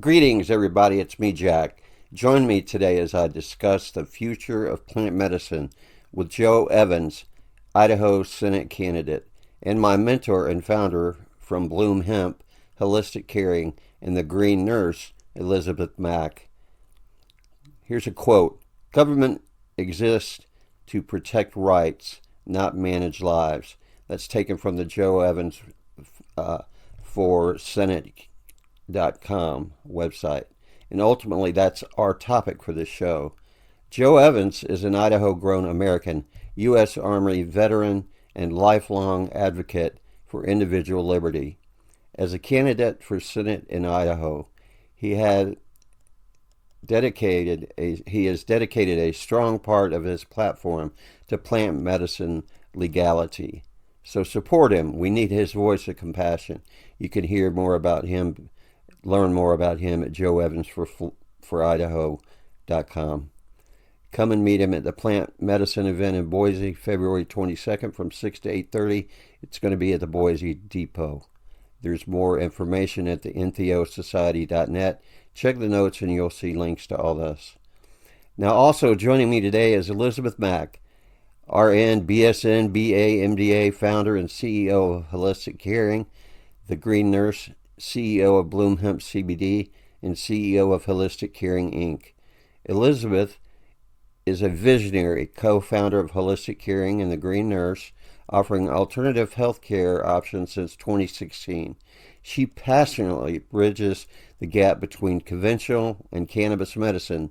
Greetings, everybody. It's me, Jack. Join me today as I discuss the future of plant medicine with Joe Evans, Idaho Senate candidate, and my mentor and founder from Bloom Hemp, Holistic Caring, and the Green Nurse, Elisabeth Mack. Here's a quote: "Government exists to protect rights, not manage lives." That's taken from the Joe Evans for Senate.com website. And ultimately, that's our topic for this show. Joe Evans is an Idaho-grown American, U.S. Army veteran, and lifelong advocate for individual liberty. As a candidate for Senate in Idaho, he had he has dedicated a strong part of his platform to plant medicine legality. So support him. We need his voice of compassion. You can hear more about him, learn more about him at joeevansforidaho.com. Come and meet him at the Plant Medicine event in Boise, February 22nd from 6 to 8:30. It's going to be at the Boise Depot. There's more information at the entheosociety.net. Check the notes and you'll see links to all this. Now, also joining me today is Elisabeth Mack, RN, BSN, BA, MDA, founder and CEO of Holistic Caring, the Green Nurse, CEO of Bloom Hemp CBD, and CEO of Holistic Caring Inc. Elisabeth is a visionary co-founder of Holistic Caring and the Green Nurse, offering alternative health care options since 2016. She passionately bridges the gap between conventional and cannabis medicine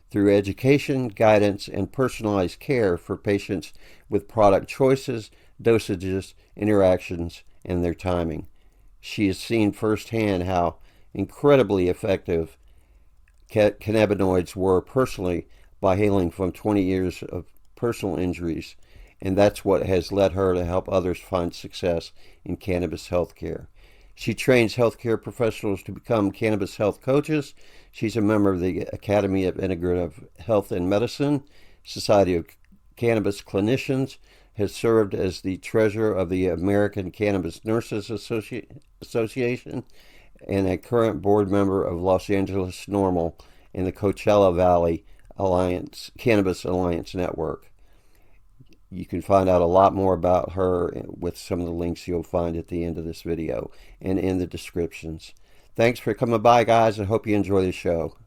through education, guidance, and personalized care for patients with product choices, dosages, interactions, and their timing. She has seen firsthand how incredibly effective cannabinoids were personally by healing from 20 years of personal injuries, and that's what has led her to help others find success in cannabis healthcare. She trains healthcare professionals to become cannabis health coaches. She's a member of the Academy of Integrative Health and Medicine, Society of Cannabis Clinicians, has served as the treasurer of the American Cannabis Nurses Association, and a current board member of Los Angeles Normal and the Coachella Valley Alliance Cannabis Alliance Network. You can find out a lot more about her with some of the links you'll find at the end of this video and in the descriptions. Thanks for coming by, guys. I hope you enjoy the show.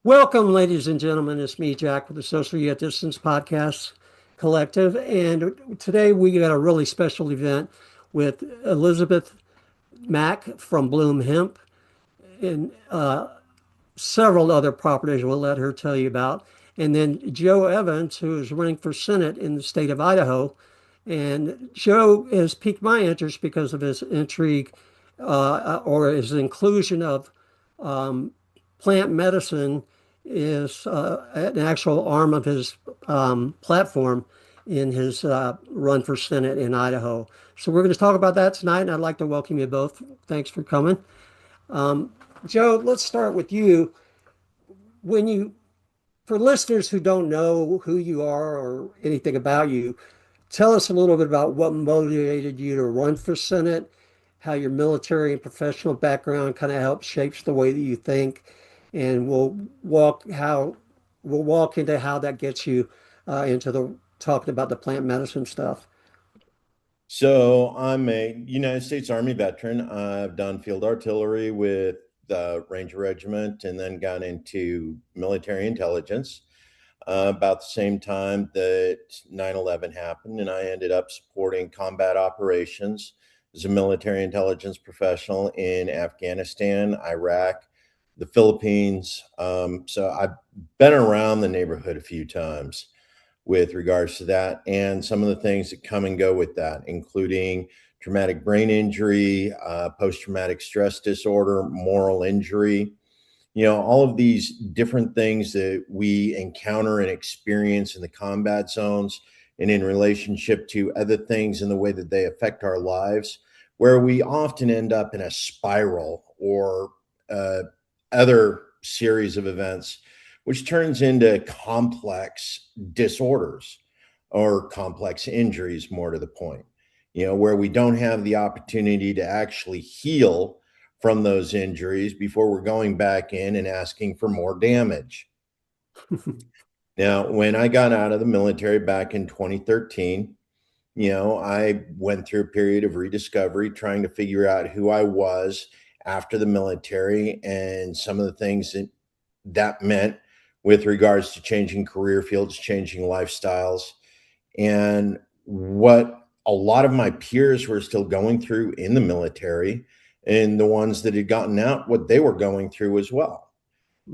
Welcome, ladies and gentlemen. It's me, Jack, with the Social Yet Distance Podcast Collective. And today we got a really special event with Elisabeth Mack from Bloom Hemp and several other properties we'll let her tell you about. And then Joe Evans, who is running for Senate in the state of Idaho. And Joe has piqued my interest because of his intrigue or his inclusion of plant medicine is an actual arm of his platform in his run for Senate in Idaho. So we're going to talk about that tonight, and I'd like to welcome you both. Thanks for coming. Joe, let's start with you. When you, for listeners who don't know who you are or anything about you, tell us a little bit about what motivated you to run for Senate, how your military and professional background kind of helps shapes the way that you think, and we'll walk into how that gets you into the talking about the plant medicine stuff. So I'm a United States Army veteran. I've done field artillery with the Ranger Regiment and then got into military intelligence about the same time that 9/11 happened. And I ended up supporting combat operations as a military intelligence professional in Afghanistan, Iraq, the Philippines. So I've been around the neighborhood a few times with regards to that and some of the things that come and go with that, including traumatic brain injury, post-traumatic stress disorder, moral injury, all of these different things that we encounter and experience in the combat zones and in relationship to other things in the way that they affect our lives, where we often end up in a spiral or other series of events, which turns into complex disorders or complex injuries, more to the point. where we don't have the opportunity to actually heal from those injuries before we're going back in and asking for more damage. Now, when I got out of the military back in 2013, I went through a period of rediscovery, trying to figure out who I was after the military and some of the things that meant with regards to changing career fields, changing lifestyles, and what a lot of my peers were still going through in the military, and the ones that had gotten out, what they were going through as well.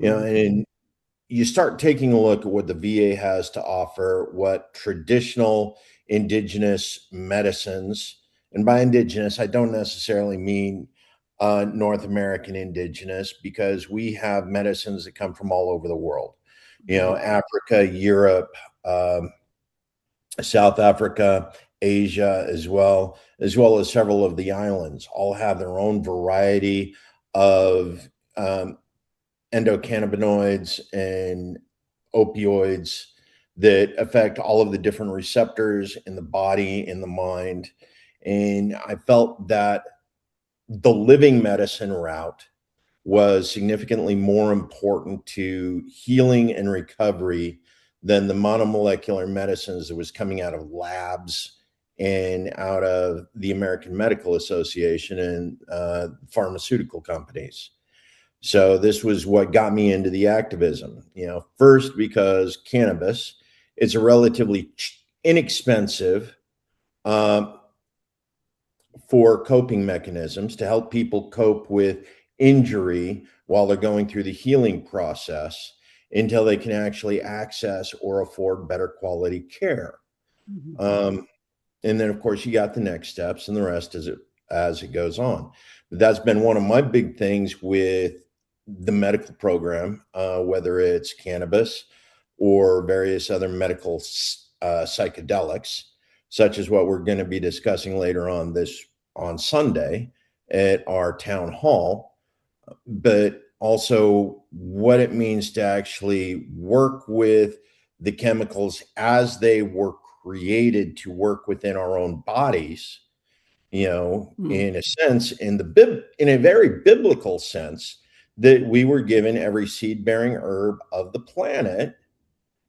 And you start taking a look at what the VA has to offer, what traditional indigenous medicines, and by indigenous, I don't necessarily mean North American indigenous, because we have medicines that come from all over the world, Africa, Europe, South Africa, Asia, as well as several of the islands, all have their own variety of endocannabinoids and opioids that affect all of the different receptors in the body, in the mind. And I felt that the living medicine route was significantly more important to healing and recovery than the monomolecular medicines that was coming out of labs and out of the American Medical Association and pharmaceutical companies. So this was what got me into the activism. First, because cannabis is a relatively inexpensive for coping mechanisms to help people cope with injury while they're going through the healing process until they can actually access or afford better quality care. And then, of course, you got the next steps and the rest as it goes on. But that's been one of my big things with the medical program, whether it's cannabis or various other medical psychedelics, such as what we're going to be discussing later on Sunday at our town hall, but also what it means to actually work with the chemicals as they were created to work within our own bodies, in a sense, in a very biblical sense, that we were given every seed-bearing herb of the planet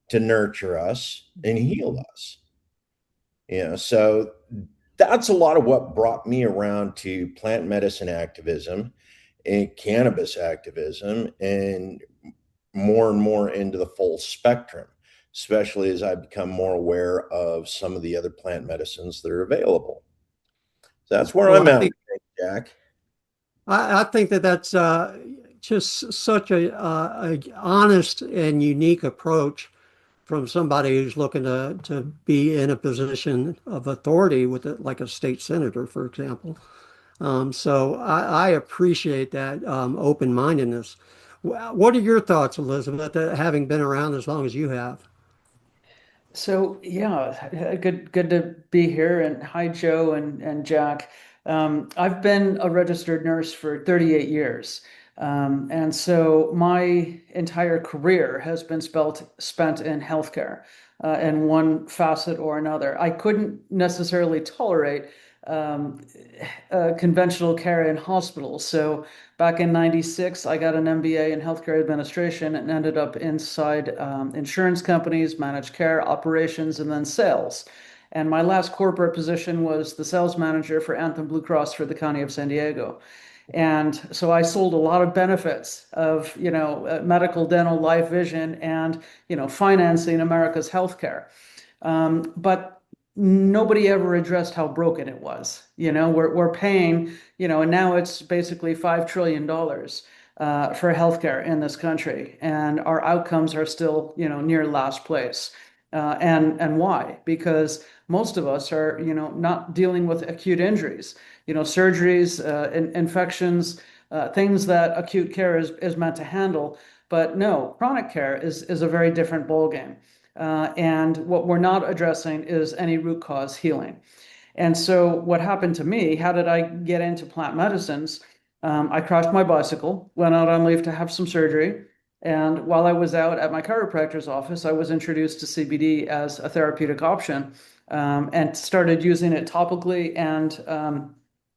to nurture us and heal us. So that's a lot of what brought me around to plant medicine activism and cannabis activism, and more into the full spectrum, especially as I become more aware of some of the other plant medicines that are available. So that's where Well, I'm at, Jack. I think that that's just such a honest and unique approach from somebody who's looking to be in a position of authority with like a state senator, for example. So I appreciate that open-mindedness. What are your thoughts, Elizabeth, having been around as long as you have? So yeah, good to be here. And hi, Joe and Jack. I've been a registered nurse for 38 years. And so my entire career has been spent in healthcare in one facet or another. I couldn't necessarily tolerate conventional care in hospitals. So back in '96, I got an MBA in healthcare administration and ended up inside insurance companies, managed care, operations, and then sales. And my last corporate position was the sales manager for Anthem Blue Cross for the County of San Diego. And so I sold a lot of benefits of, medical, dental, life, vision, and, financing America's healthcare. But nobody ever addressed how broken it was. We're paying, and now it's basically $5 trillion for healthcare in this country, and our outcomes are still, near last place. And why? Because most of us are, not dealing with acute injuries, surgeries, infections, things that acute care is meant to handle. But no, chronic care is a very different ballgame. And what we're not addressing is any root cause healing. And so what happened to me, how did I get into plant medicines? I crashed my bicycle, went out on leave to have some surgery. And while I was out at my chiropractor's office, I was introduced to CBD as a therapeutic option and started using it topically and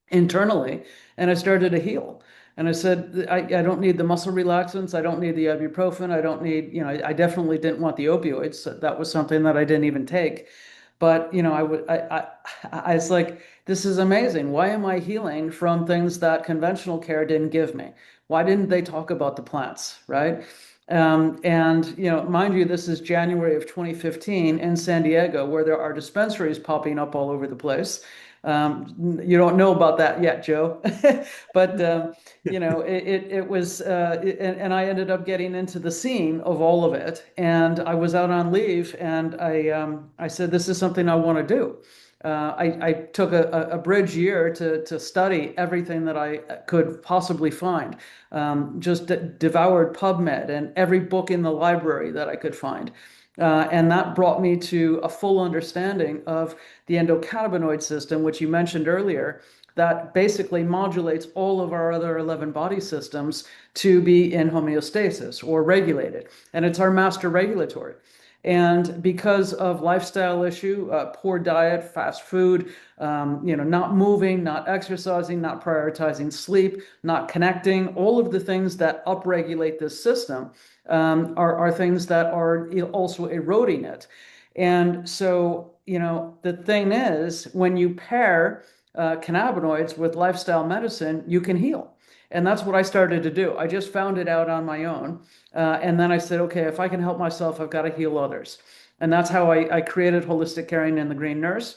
internally, and I started to heal. And I said, I don't need the muscle relaxants. I don't need the ibuprofen. I don't need, I definitely didn't want the opioids. That was something that I didn't even take. But, I was like, this is amazing. Why am I healing from things that conventional care didn't give me? Why didn't they talk about the plants, right? Mind you, this is January of 2015 in San Diego, where there are dispensaries popping up all over the place. You don't know about that yet, Joe, but it was, and I ended up getting into the scene of all of it. And I was out on leave, and I said, this is something I want to do. I took a bridge year to study everything that I could possibly find. Just devoured PubMed and every book in the library that I could find. And that brought me to a full understanding of the endocannabinoid system, which you mentioned earlier, that basically modulates all of our other 11 body systems to be in homeostasis or regulated. And it's our master regulatory. And because of lifestyle issue, poor diet, fast food, not moving, not exercising, not prioritizing sleep, not connecting, all of the things that upregulate this system are things that are also eroding it. And so, the thing is, when you pair cannabinoids with lifestyle medicine, you can heal. And that's what I started to do. I just found it out on my own. And then I said, okay, if I can help myself, I've got to heal others. And that's how I created Holistic Caring and the Green Nurse.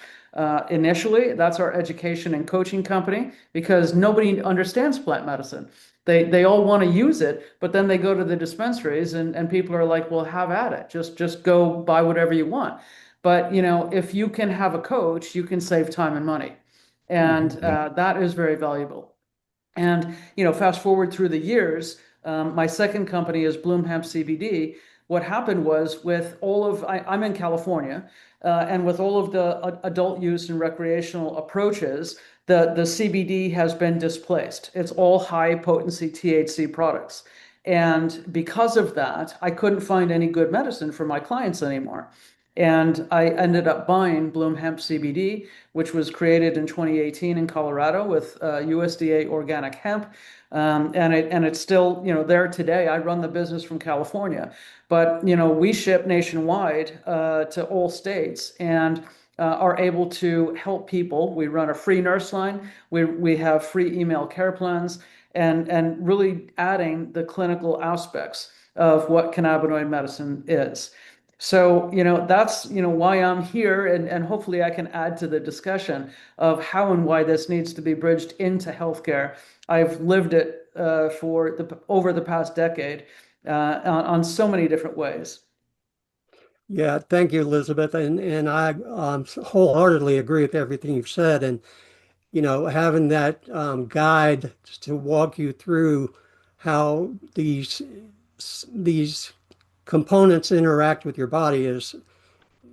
Initially, that's our education and coaching company, because nobody understands plant medicine. They all want to use it, but then they go to the dispensaries and people are like, well, have at it. Just go buy whatever you want. But, if you can have a coach, you can save time and money. And that is very valuable. And, fast forward through the years, my second company is Bloom Hemp CBD. What happened was, with all of, I'm in California, and with all of the adult use and recreational approaches, the CBD has been displaced. It's all high potency THC products. And because of that, I couldn't find any good medicine for my clients anymore. And I ended up buying Bloom Hemp CBD, which was created in 2018 in Colorado with USDA organic hemp. And it's still, there today. I run the business from California, but, we ship nationwide to all states and are able to help people. We run a free nurse line. We have free email care plans, and really adding the clinical aspects of what cannabinoid medicine is. So, that's, why I'm here, and hopefully I can add to the discussion of how and why this needs to be bridged into healthcare. I've lived it over the past decade on so many different ways. Yeah, thank you, Elizabeth. And I wholeheartedly agree with everything you've said. And, having that guide to walk you through how these components interact with your body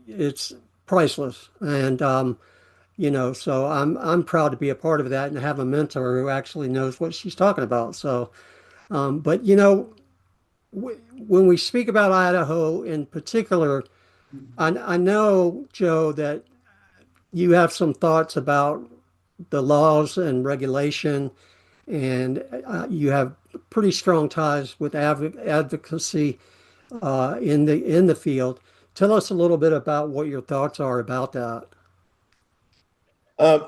it's priceless. And so I'm proud to be a part of that and have a mentor who actually knows what she's talking about. So, but when we speak about Idaho in particular, I know, Joe, that you have some thoughts about the laws and regulation, and you have pretty strong ties with advocacy in the field. Tell us a little bit about what your thoughts are about that. Uh,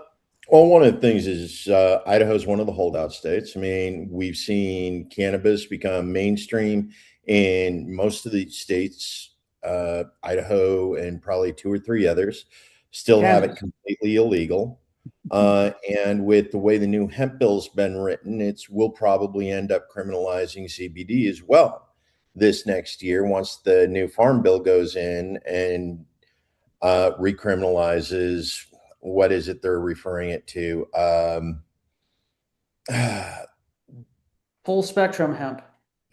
well, one of the things is Idaho is one of the holdout states. I mean, we've seen cannabis become mainstream in most of the states. Idaho and probably two or three others still have it Kansas. completely illegal. And with the way the new hemp bill's been written, we'll probably end up criminalizing CBD as well this next year once the new farm bill goes in and recriminalizes, what is it they're referring it to? Full spectrum hemp.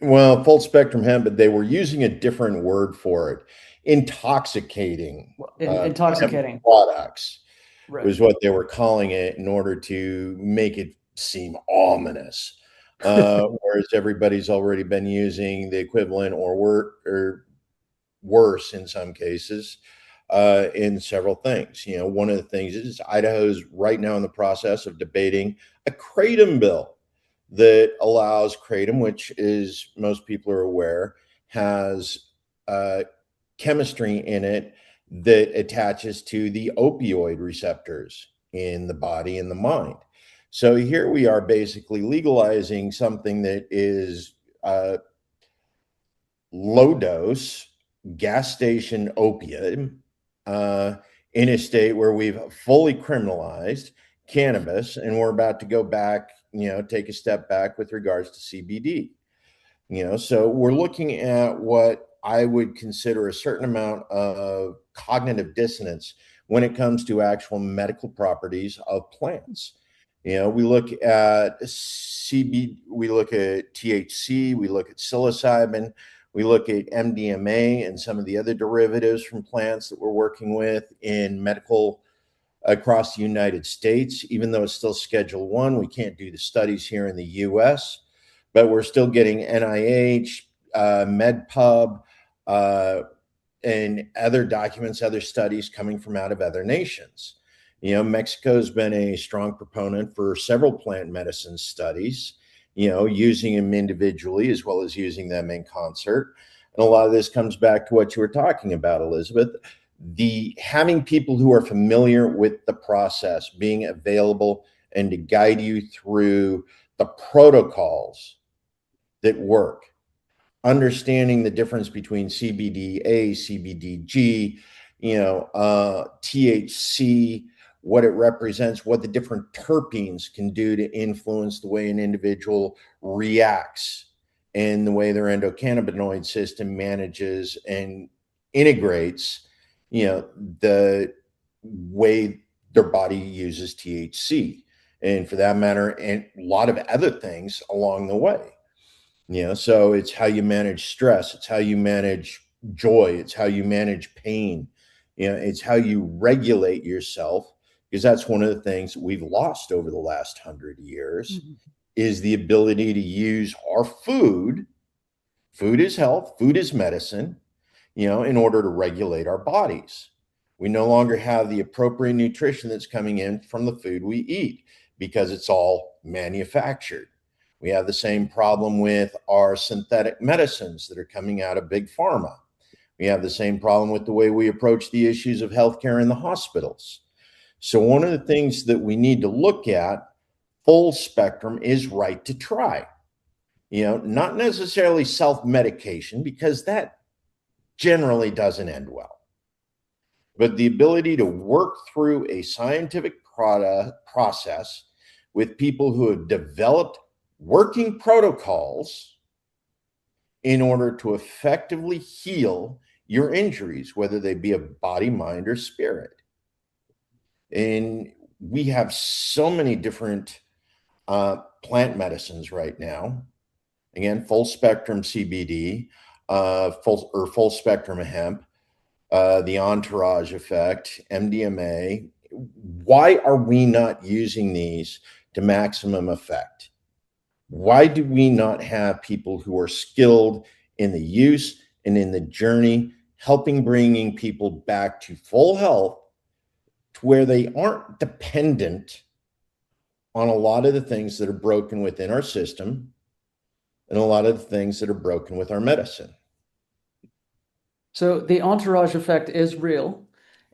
Well, full spectrum hemp, but they were using a different word for it. Intoxicating hemp Intoxicating. products Right. was what they were calling it in order to make it seem ominous. Whereas everybody's already been using the equivalent or worse in some cases. in several things. You know, one of the things is Idaho's right now in the process of debating a kratom bill that allows kratom, which is most people are aware, has chemistry in it that attaches to the opioid receptors in the body and the mind. So here we are basically legalizing something that is low dose gas station opiate in a state where we've fully criminalized cannabis, and we're about to go back, you know, take a step back with regards to CBD. You know, so we're looking at what I would consider a certain amount of cognitive dissonance when it comes to actual medical properties of plants. You know, we look at CBD, we look at THC, we look at psilocybin, we look at MDMA and some of the other derivatives from plants that we're working with in medical across the United States. Even though it's still Schedule 1, we can't do the studies here in the US, but we're still getting NIH, MedPub, and other documents, other studies coming from out of other nations. You know, Mexico's been a strong proponent for several plant medicine studies, you know, using them individually as well as using them in concert. And a lot of this comes back to what you were talking about, Elisabeth. The having people who are familiar with the process being available and to guide you through the protocols that work, understanding the difference between CBDA, CBDG, you know, THC, what it represents, what the different terpenes can do to influence the way an individual reacts and the way their endocannabinoid system manages and integrates, you know, the way their body uses THC. And for that matter, and a lot of other things along the way. You know, so it's how you manage stress, it's how you manage joy, it's how you manage pain, you know, it's how you regulate yourself, because that's one of the things that we've lost over the last 100 years is the ability to use our food. Food is health, food is medicine, you know, in order to regulate our bodies. We no longer have the appropriate nutrition that's coming in from the food we eat because it's all manufactured. We have the same problem with our synthetic medicines that are coming out of big pharma. We have the same problem with the way we approach the issues of healthcare in the hospitals. So one of the things that we need to look at full spectrum is right to try. You know, not necessarily self-medication, because that generally doesn't end well, but the ability to work through a scientific process with people who have developed working protocols in order to effectively heal your injuries, whether they be of body, mind, or spirit. And we have so many different plant medicines right now. Again, full spectrum CBD, full spectrum hemp, the entourage effect, MDMA. Why are we not using these to maximum effect? Why do we not have people who are skilled in the use and in the journey, helping bringing people back to full health, to where they aren't dependent on a lot of the things that are broken within our system and a lot of the things that are broken with our medicine? So the entourage effect is real.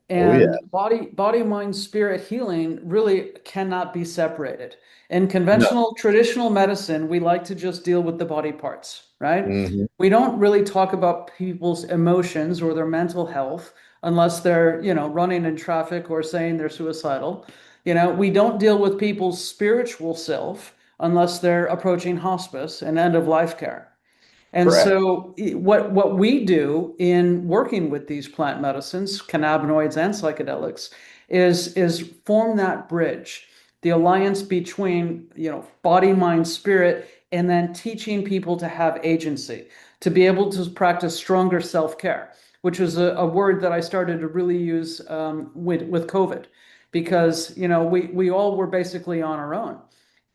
Oh, yeah. And body, mind, spirit healing really cannot be separated. In No. conventional, traditional medicine, we like to just deal with the body parts, right? Mhm. We don't really talk about people's emotions or their mental health unless they're, you know, running in traffic or saying they're suicidal. You know, we don't deal with people's spiritual self unless they're approaching hospice and end of life care. And Correct. so what we do in working with these plant medicines, cannabinoids and psychedelics, is form that bridge, the alliance between, you know, body, mind, spirit, and then teaching people to have agency, to be able to practice stronger self-care, which was a word that I started to really use with COVID, because, you know, we all were basically on our own.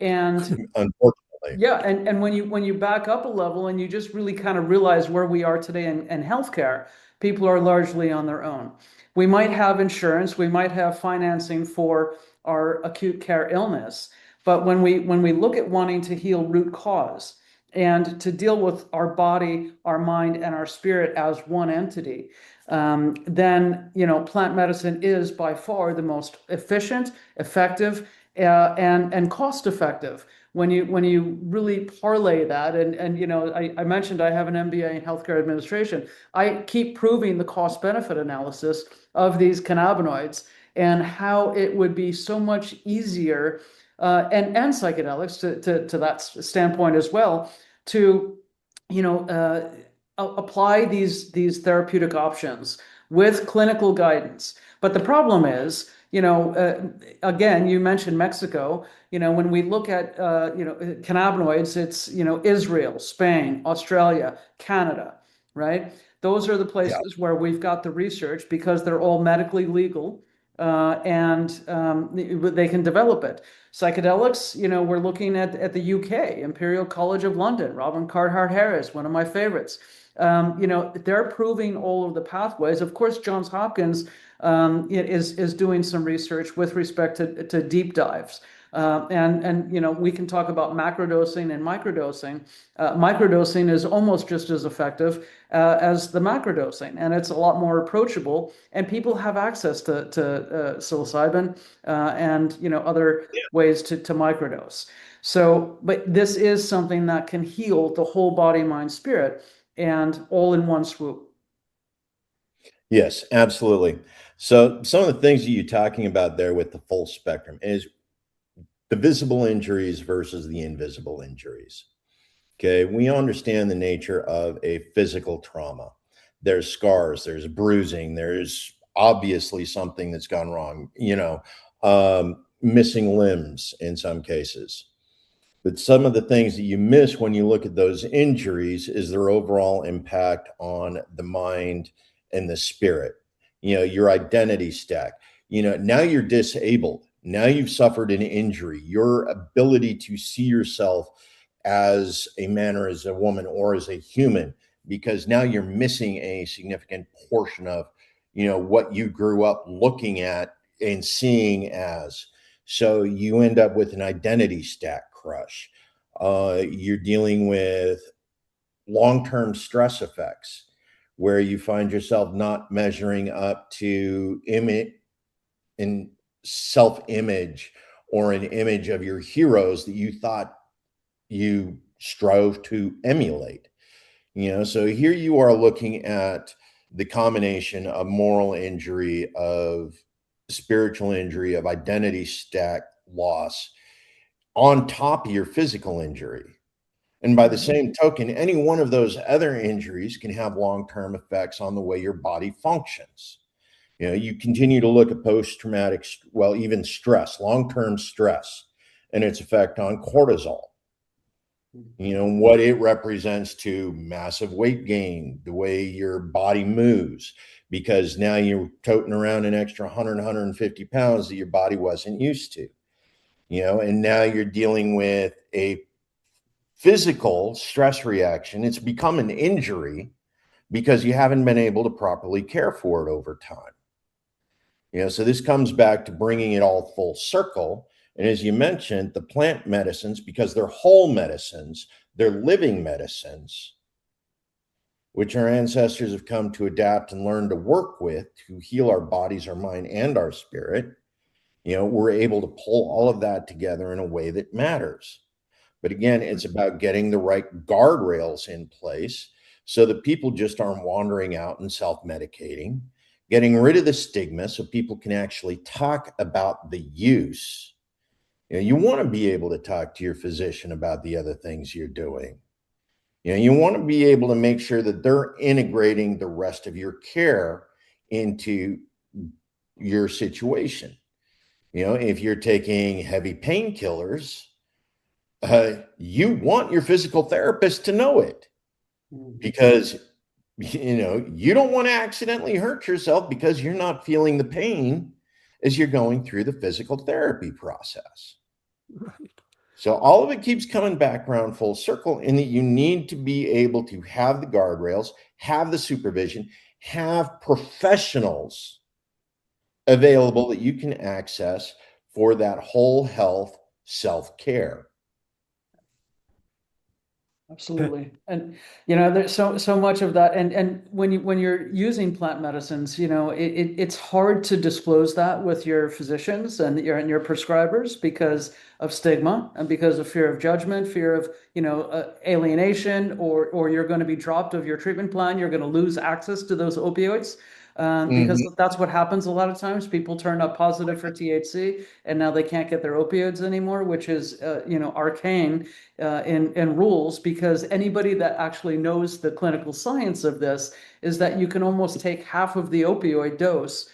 And Unfortunately. yeah, and when you back up a level and you just really kind of realize where we are today in healthcare, people are largely on their own. We might have insurance, we might have financing for our acute care illness, but when we look at wanting to heal root cause and to deal with our body, our mind, and our spirit as one entity, then plant medicine is by far the most efficient, effective, and cost effective. When you really parlay that, and I mentioned I have an MBA in healthcare administration. I keep proving the cost benefit analysis of these cannabinoids and how it would be so much easier, and psychedelics to that standpoint as well, to apply these therapeutic options with clinical guidance. But the problem is, again, you mentioned Mexico. When we look at cannabinoids, it's Israel, Spain, Australia, Canada, right? Those are the places where we've got the research because they're all medically legal, and they can develop it. Psychedelics, we're looking at the UK, Imperial College of London, Robin Carhart Harris, one of my favorites. They're proving all of the pathways. Of course, Johns Hopkins is doing some research with respect to deep dives. And we can talk about macrodosing and microdosing. Microdosing is almost just as effective as the macrodosing, and it's a lot more approachable. And people have access to psilocybin and other ways to microdose. So, but this is something that can heal the whole body, mind, spirit, and all in one swoop. Yes, absolutely. So some of the things that you're talking about there with the full spectrum is the visible injuries versus the invisible injuries. Okay, we understand the nature of a physical trauma. There's scars, there's bruising, there's obviously something that's gone wrong, missing limbs in some cases. But some of the things that you miss when you look at those injuries is their overall impact on the mind and the spirit, your identity stack. Now you're disabled. Now you've suffered an injury. Your ability to see yourself as a man or as a woman or as a human, because now you're missing a significant portion of, what you grew up looking at and seeing as. So you end up with an identity stack crush. You're dealing with long-term stress effects where you find yourself not measuring up to image in self-image or an image of your heroes that you thought you strove to emulate. So here you are looking at the combination of moral injury, of spiritual injury, of identity stack loss on top of your physical injury. And by the same token, any one of those other injuries can have long-term effects on the way your body functions. You continue to look at post-traumatic, even stress, long-term stress, and its effect on cortisol. What it represents to massive weight gain, the way your body moves, because now you're toting around an extra 100, 150 pounds that your body wasn't used to, and now you're dealing with a physical stress reaction. It's become an injury because you haven't been able to properly care for it over time. So this comes back to bringing it all full circle. And as you mentioned, the plant medicines, because they're whole medicines, they're living medicines, which our ancestors have come to adapt and learn to work with to heal our bodies, our mind, and our spirit. We're able to pull all of that together in a way that matters. But again, it's about getting the right guardrails in place so that people just aren't wandering out and self-medicating, getting rid of the stigma so people can actually talk about the use. You want to be able to talk to your physician about the other things you're doing. You want to be able to make sure that they're integrating the rest of your care into your situation. If you're taking heavy painkillers, you want your physical therapist to know it, because you don't want to accidentally hurt yourself because you're not feeling the pain as you're going through the physical therapy process. Right. So all of it keeps coming back around full circle in that you need to be able to have the guardrails, have the supervision, have professionals available that you can access for that whole health self-care. Absolutely. And there's so much of that. And when you're using plant medicines, it's hard to disclose that with your physicians and your prescribers because of stigma and because of fear of judgment, fear of, alienation, or you're going to be dropped of your treatment plan. You're going to lose access to those opioids. Because Mhm. that's what happens a lot of times. People turn up positive for THC, and now they can't get their opioids anymore, which is, arcane in rules, because anybody that actually knows the clinical science of this is that you can almost take half of the opioid dose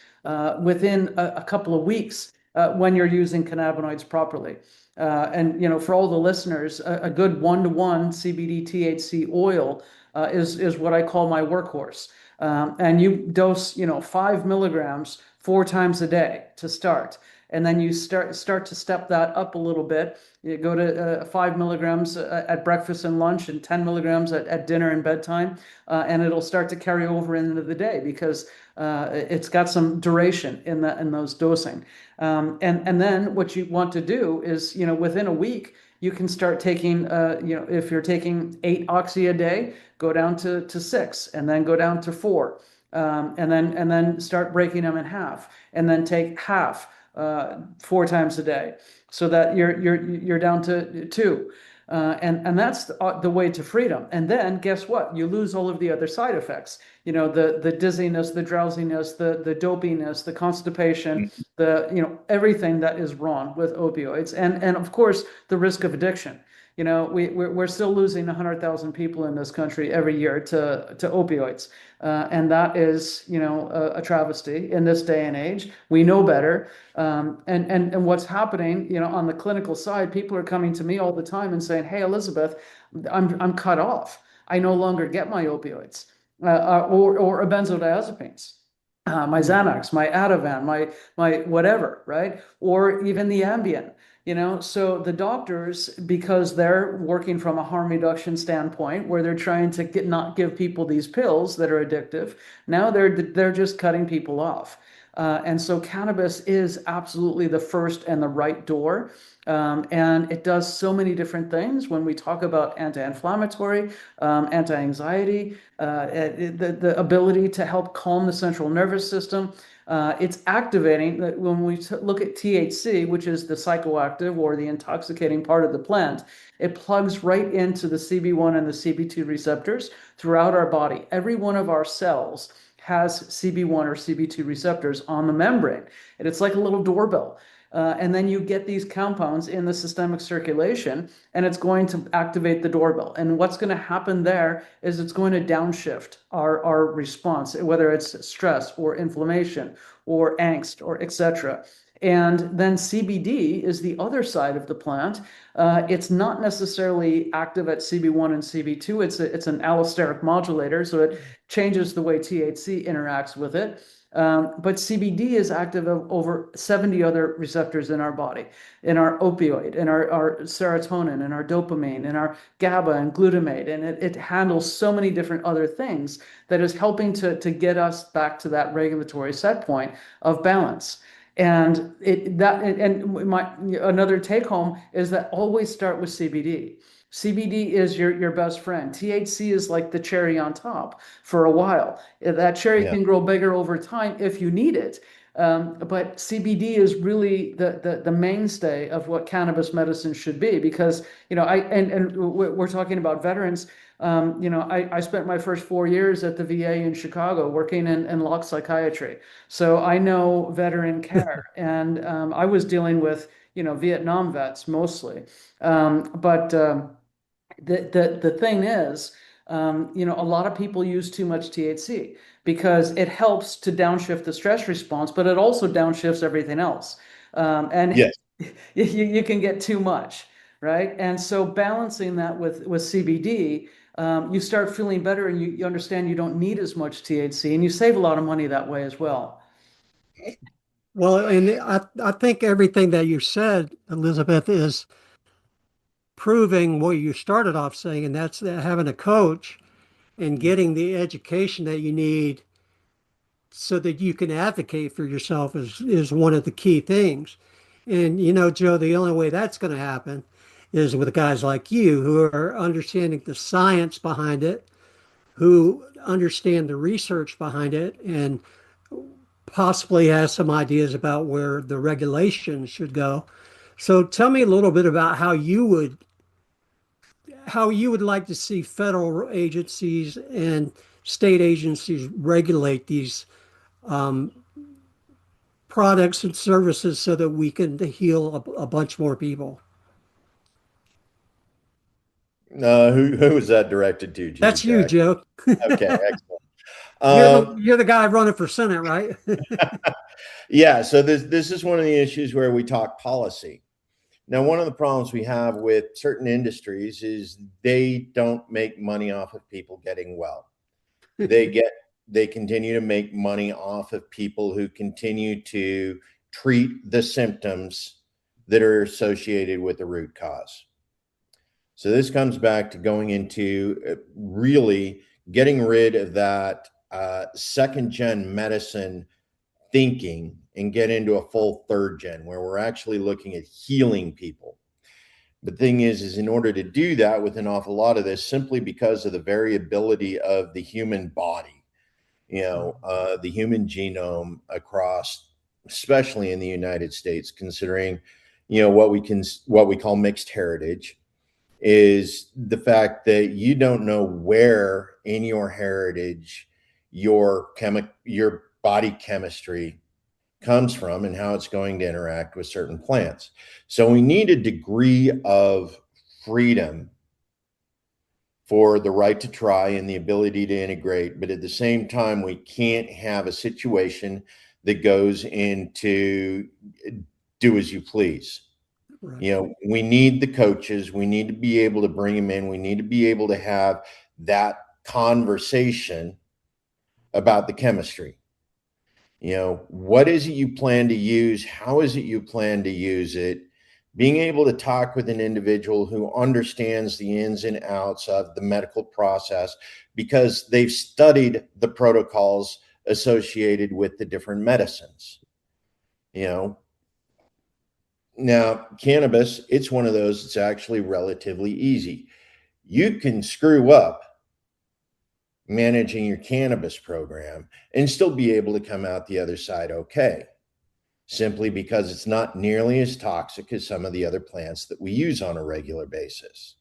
within a couple of weeks when you're using cannabinoids properly. And for all the listeners, a good 1-to-1 CBD THC oil is what I call my workhorse. And you dose, 5 milligrams 4 times a day to start. And then you start to step that up a little bit. You go to 5 milligrams at breakfast and lunch, and 10 milligrams at dinner and bedtime. And it'll start to carry over into the day because it's got some duration in those dosing. And then what you want to do is, within a week, you can start taking, if you're taking 8 oxy a day, go down to 6, and then go down to 4, and then start breaking them in half, and then take half 4 times a day, so that you're down to 2. And that's the way to freedom. And then guess what? You lose all of the other side effects. The dizziness, the drowsiness, the dopiness, the constipation, everything that is wrong with opioids, and of course the risk of addiction. We're still losing 100,000 people in this country every year to opioids. And that is, a travesty in this day and age. We know better. And what's happening, on the clinical side, people are coming to me all the time and saying, "Hey, Elisabeth, I'm cut off. I no longer get my opioids, or benzodiazepines. My Xanax, my Ativan, my whatever, right? Or even the Ambien. So the doctors, because they're working from a harm reduction standpoint, where they're trying to not give people these pills that are addictive, now they're just cutting people off. And so cannabis is absolutely the first and the right door. And it does so many different things when we talk about anti-inflammatory, anti-anxiety, the ability to help calm the central nervous system. It's activating. When we look at THC, which is the psychoactive or the intoxicating part of the plant, it plugs right into the CB1 and the CB2 receptors throughout our body. Every one of our cells has CB1 or CB2 receptors on the membrane, and it's like a little doorbell. And then you get these compounds in the systemic circulation, and it's going to activate the doorbell. And what's going to happen there is it's going to downshift our response, whether it's stress or inflammation or angst or etc. And then CBD is the other side of the plant. It's not necessarily active at CB1 and CB2. It's an allosteric modulator, so it changes the way THC interacts with it. But CBD is active of over 70 other receptors in our body, in our opioid, in our serotonin, in our dopamine, in our GABA and glutamate. And it handles so many different other things that is helping to get us back to that regulatory set point of balance. And another take home is that always start with CBD. CBD is your best friend. THC is like the cherry on top for a while. That cherry Yeah. can grow bigger over time if you need it. But CBD is really the mainstay of what cannabis medicine should be, because, we're talking about veterans. I spent my first 4 years at the VA in Chicago working in lock psychiatry. So I know veteran care, and I was dealing with, Vietnam vets mostly. But the thing is, a lot of people use too much THC because it helps to downshift the stress response, but it also downshifts everything else. And Yes. you can get too much, right? And so balancing that with CBD, you start feeling better, and you understand you don't need as much THC, and you save a lot of money that way as well. Well, and I think everything that you said, Elizabeth, is proving what you started off saying, and that's that having a coach and getting the education that you need so that you can advocate for yourself is one of the key things. And Joe, the only way that's going to happen is with guys like you who are understanding the science behind it, who understand the research behind it, and possibly has some ideas about where the regulations should go. So tell me a little bit about how you would like to see federal agencies and state agencies regulate these products and services so that we can heal a bunch more people. Who was that directed to, That's you, Jack? Joe. Okay, excellent. You're the Um, you're the guy running for Senate, right? yeah, so this is one of the issues where we talk policy. Now, one of the problems we have with certain industries is they don't make money off of people getting well. They continue to make money off of people who continue to treat the symptoms that are associated with the root cause. So this comes back to going into really getting rid of that second gen medicine thinking and get into a full third gen where we're actually looking at healing people. The thing is in order to do that with an awful lot of this, simply because of the variability of the human body, the human genome across, especially in the United States, considering, what we call mixed heritage, is the fact that you don't know where in your heritage your body chemistry comes from and how it's going to interact with certain plants. So we need a degree of freedom for the right to try and the ability to integrate, but at the same time, we can't have a situation that goes into do as you please. Right. We need the coaches. We need to be able to bring them in. We need to be able to have that conversation about the chemistry. What is it you plan to use? How is it you plan to use it? Being able to talk with an individual who understands the ins and outs of the medical process because they've studied the protocols associated with the different medicines. Now, cannabis, it's one of those that's actually relatively easy. You can screw up managing your cannabis program and still be able to come out the other side okay, simply because it's not nearly as toxic as some of the other plants that we use on a regular basis.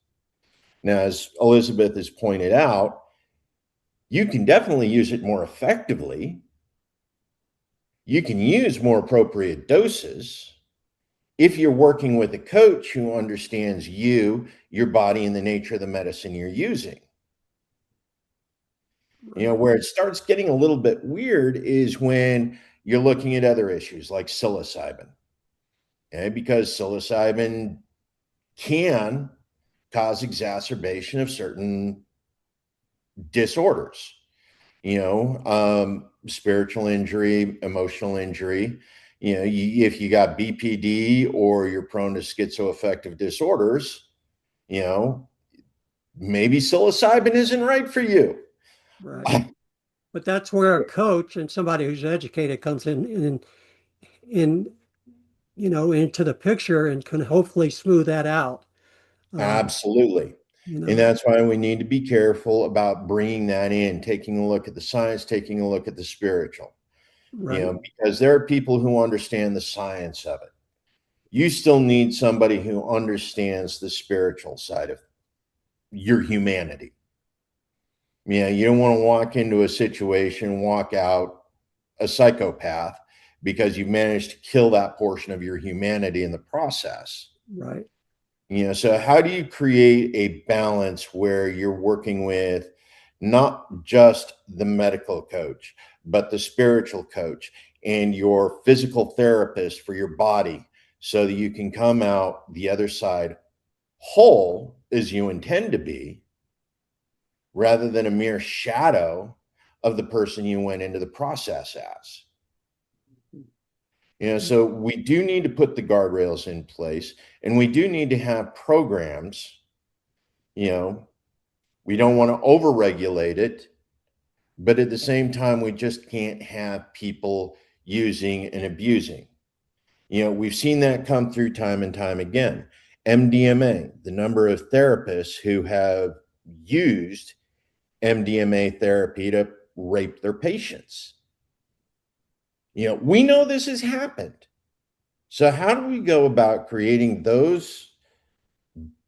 Now, as Elisabeth has pointed out, you can definitely use it more effectively. You can use more appropriate doses if you're working with a coach who understands you, your body, and the nature of the medicine you're using. Where it starts getting a little bit weird is when you're looking at other issues like psilocybin. Okay? Because psilocybin can cause exacerbation of certain disorders, spiritual injury, emotional injury. If you got BPD or you're prone to schizoaffective disorders, maybe psilocybin isn't right for you. Right. But that's where a coach and somebody who's educated comes in into the picture and can hopefully smooth that out. Absolutely. You And know, that's why we need to be careful about bringing that in, taking a look at the science, taking a look at the spiritual, right, because there are people who understand the science of it. You still need somebody who understands the spiritual side of your humanity. You don't want to walk into a situation, walk out a psychopath because you've managed to kill that portion of your humanity in the process. right, So how do you create a balance where you're working with not just the medical coach, but the spiritual coach and your physical therapist for your body so that you can come out the other side whole as you intend to be, rather than a mere shadow of the person you went into the process as? So we do need to put the guardrails in place, and we do need to have programs. We don't want to overregulate it, but at the same time, we just can't have people using and abusing. We've seen that come through time and time again. MDMA, the number of therapists who have used MDMA therapy to rape their patients. We know this has happened. So how do we go about creating those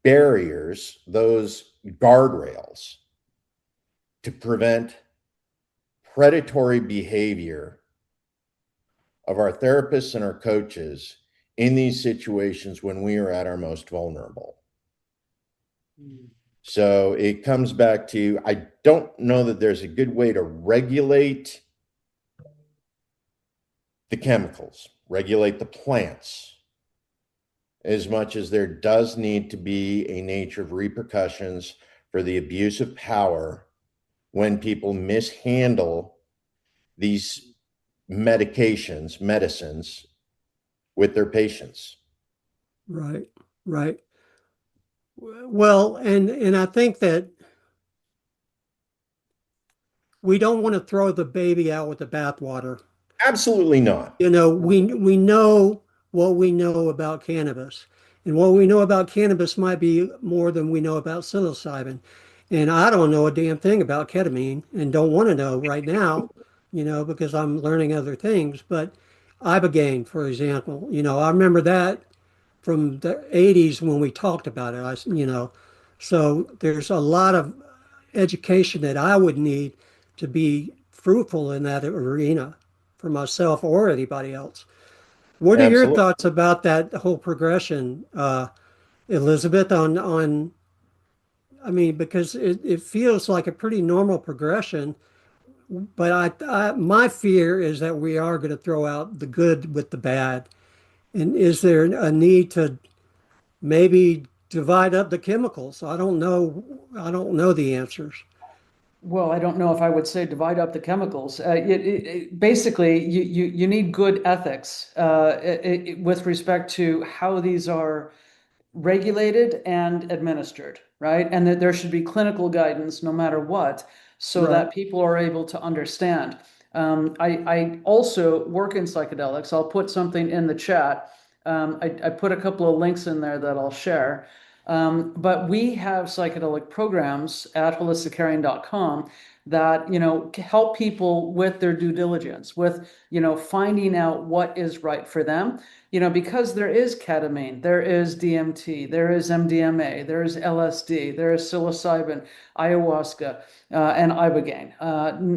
barriers, those guardrails to prevent predatory behavior of our therapists and our coaches in these situations when we are at our most vulnerable? So it comes back to, I don't know that there's a good way to regulate the chemicals, regulate the plants, as much as there does need to be a nature of repercussions for the abuse of power when people mishandle these medicines with their patients. Right, right. Well, and I think that we don't want to throw the baby out with the bathwater. Absolutely not. We know what we know about cannabis, and what we know about cannabis might be more than we know about psilocybin. And I don't know a damn thing about ketamine, and don't want to know right now, because I'm learning other things. But ibogaine, for example, I remember that from the 80s when we talked about it. So there's a lot of education that I would need to be fruitful in that arena for myself or anybody else. What are your Absolutely. thoughts about that whole progression, Elizabeth, on I mean, because it feels like a pretty normal progression, but my fear is that we are going to throw out the good with the bad. And is there a need to maybe divide up the chemicals? I don't know. I don't know the answers. Well, I don't know if I would say divide up the chemicals. Basically, you need good ethics with respect to how these are regulated and administered, right? And that there should be clinical guidance no matter what, so Right. that people are able to understand. I also work in psychedelics. I'll put something in the chat. I put a couple of links in there that I'll share. But we have psychedelic programs at holisticarian.com that help people with their due diligence, with finding out what is right for them. Because there is ketamine, there is DMT, there is MDMA, there is LSD, there is psilocybin, ayahuasca, and ibogaine.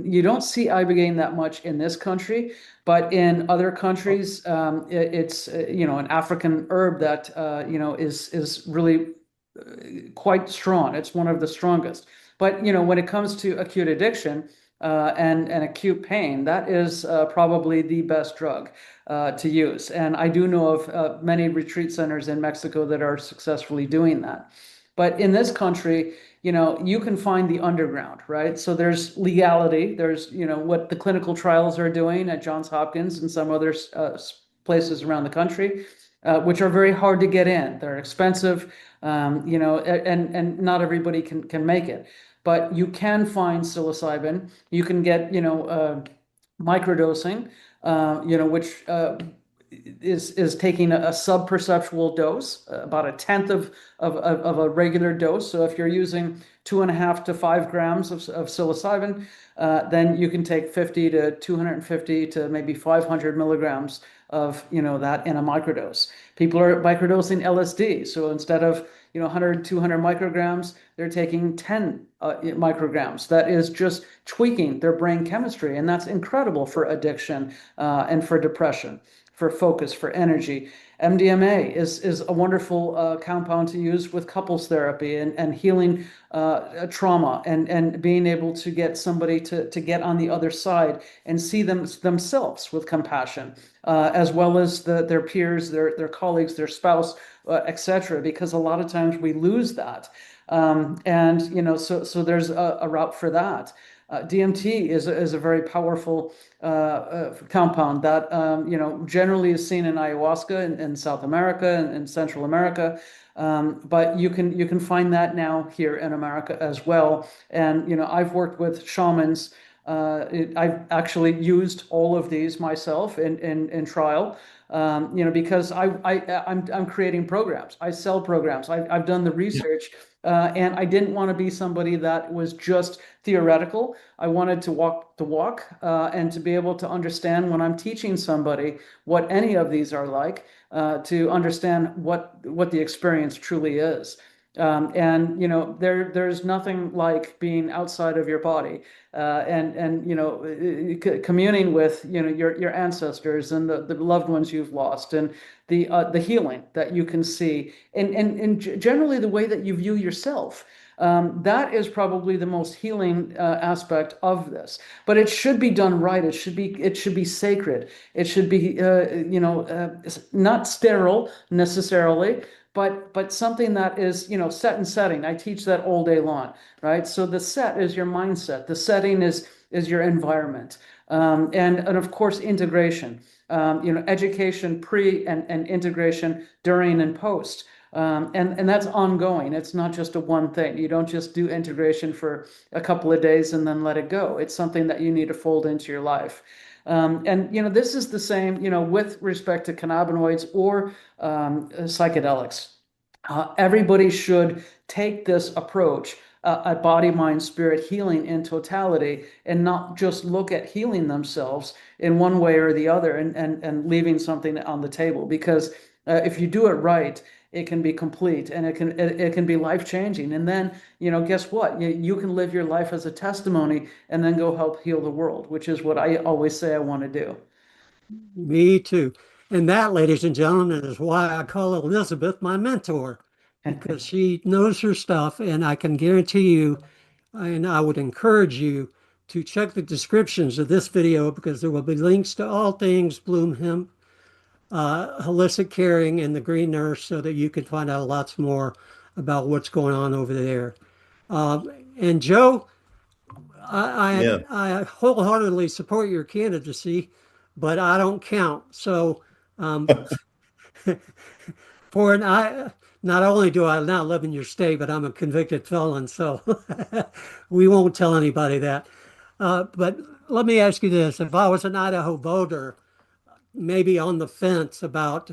You don't see ibogaine that much in this country, but in other countries, it's an African herb that is really quite strong. It's one of the strongest. But when it comes to acute addiction and acute pain, that is probably the best drug to use. And I do know of many retreat centers in Mexico that are successfully doing that. But in this country, you can find the underground, right? So there's legality. There's what the clinical trials are doing at Johns Hopkins and some other places around the country, which are very hard to get in. They're expensive, and not everybody can make it. But you can find psilocybin. You can get microdosing, which is taking a sub-perceptual dose, about a tenth of a regular dose. So if you're using 2.5 to 5 grams of psilocybin, then you can take 50 to 250 to maybe 500 milligrams of that in a microdose. People are microdosing LSD. So instead of 100, 200 micrograms, they're taking 10 micrograms. That is just tweaking their brain chemistry. And that's incredible for addiction and for depression, for focus, for energy. MDMA is a wonderful compound to use with couples therapy and healing trauma and being able to get somebody to get on the other side and see themselves with compassion, as well as their peers, their colleagues, their spouse, etc. Because a lot of times we lose that. So there's a route for that. DMT is a very powerful compound that generally is seen in ayahuasca in South America and Central America, but you can find that now here in America as well. And I've worked with shamans I've actually used all of these myself in trial, because I'm creating programs. I sell programs. I've done the research, and I didn't want to be somebody that was just theoretical. I wanted to walk the walk, and to be able to understand when I'm teaching somebody what any of these are like, to understand what the experience truly is. And there's nothing like being outside of your body, and communing with your ancestors and the loved ones you've lost, and the healing that you can see, and generally the way that you view yourself. That is probably the most healing aspect of this. But it should be done right. It should be sacred. It should be not sterile necessarily, but something that is set and setting. I teach that all day long, right? So the set is your mindset. The setting is your environment, and of course integration. Education pre and integration during and post. And that's ongoing. It's not just a one thing. You don't just do integration for a couple of days and then let it go. It's something that you need to fold into your life. And this is the same, with respect to cannabinoids or psychedelics. Everybody should take this approach at body, mind, spirit healing in totality, and not just look at healing themselves in one way or the other, and leaving something on the table. Because if you do it right, it can be complete, and it can be life changing. And then guess what? You can live your life as a testimony, and then go help heal the world, which is what I always say I want to do. Me too. And that, ladies and gentlemen, is why I call Elizabeth my mentor, because she knows her stuff. And I can guarantee you, and I would encourage you to check the descriptions of this video, because there will be links to all things Bloom Hemp, holistic caring, and the Green Nurse, so that you can find out lots more about what's going on over there. And Joe, Yeah. I wholeheartedly support your candidacy, but I don't count. So for an I not only do I not live in your state, but I'm a convicted felon. So we won't tell anybody that. But let me ask you this: if I was an Idaho voter, maybe on the fence about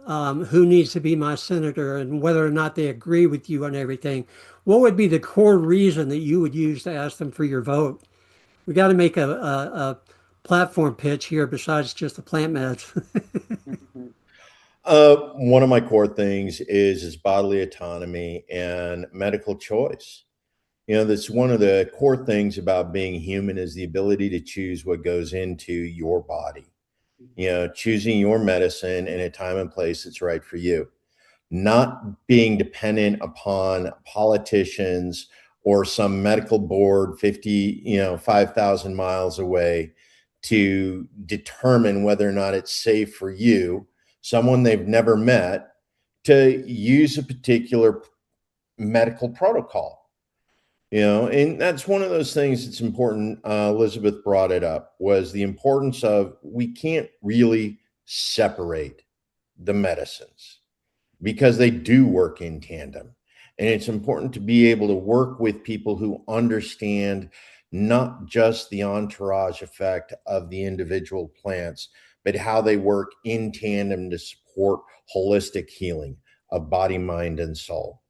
who needs to be my senator and whether or not they agree with you on everything, what would be the core reason that you would use to ask them for your vote? We got to make a platform pitch here besides just the plant meds. One of my core things is bodily autonomy and medical choice. That's one of the core things about being human, is the ability to choose what goes into your body. Choosing your medicine in a time and place that's right for you, not being dependent upon politicians or some medical board 5,000 miles away to determine whether or not it's safe for you, someone they've never met, to use a particular medical protocol. And that's one of those things that's important. Elizabeth brought it up, was the importance of, we can't really separate the medicines, because they do work in tandem. And it's important to be able to work with people who understand not just the entourage effect of the individual plants, but how they work in tandem to support holistic healing of body, mind, and soul.